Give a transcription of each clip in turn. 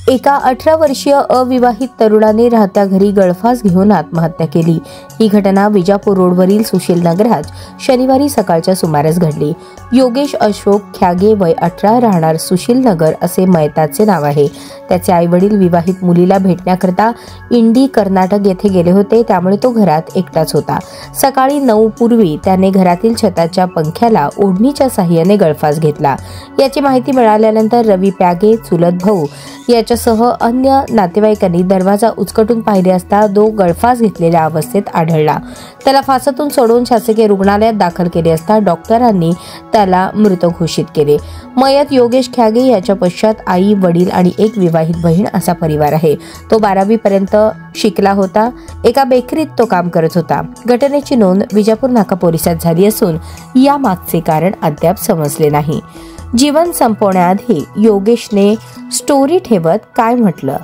एका 18 वर्षीय अविवाहित तरुणाने राहत्या घरी गळफास घेऊन आत्महत्या केली। ही घटना विजापूर रोडवरील सुशील नगरात शनिवारी सकाळच्या सुमारास घडली। योगेश अशोक ख्यागे वय 18 राहणार सुशील नगर असे मयताचे नाव आहे। त्याचे आई वडील विवाहित मुलीला भेटण्याकरता इंडी कर्नाटक येथे गेले होते, त्यामुळे तो घरात एकटाच होता। सकाळी 9 पूर्वी त्याने घरातील छताच्या पंख्याला ओढणीच्या साहाय्याने गळफास घेतला। याची माहिती मिळाल्यानंतर रवी प्यागे चुलत भाऊ याच्यासह अन्य नातेवाईकांनी दरवाजा उचकटून पाहिले असता तो गळफास घेतलेल्या अवस्थेत आढळला। त्याला फासातून सोडून शासकीय रुग्णालयात दाखल केले असता डॉक्टरांनी त्याला मृत घोषित केले। मयत योगेश ख्यागे याच्या पश्चात आई, वडील आणि एक विवाहित बहीण असा परिवार आहे। तो 12वी पर्यंत शिकला होता। एका बेकरीत तो काम करत होता। घटनेची नोंद विजापूर नाका पोलिसात झाली असून या मागचे कारण अद्याप समजले नाही। जीवन संपवण्याआधी योगेशने स्टोरी ठेवत काय म्हटलं,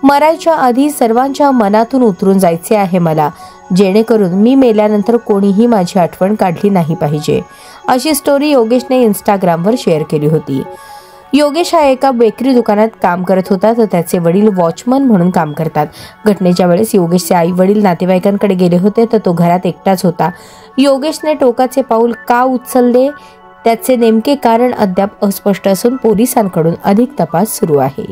मरायच्या आधी सर्वांच्या मनातून उतरून जायचे आहे मला, जेणेकरून मी मेल्यानंतर कोणीही माझी आठवण काढली नाही पाहिजे, अशी स्टोरी योगेशने इंस्टाग्रामवर शेअर केली होती। योगेश हा एका बेकरी दुकानात काम करत होता, तर त्याचे वडील वॉचमन म्हणून काम करतात। घटनेच्या वेळेस योगेशचे आई वडील नातेवाईकांकडे गेले होते, तर तो घरात एकटाच होता। योगेशने टोकाचे पाऊल का उचलले त्याचे नेमके कारण अद्याप अस्पष्ट असून पोलिसांकडून अधिक तपास सुरू आहे।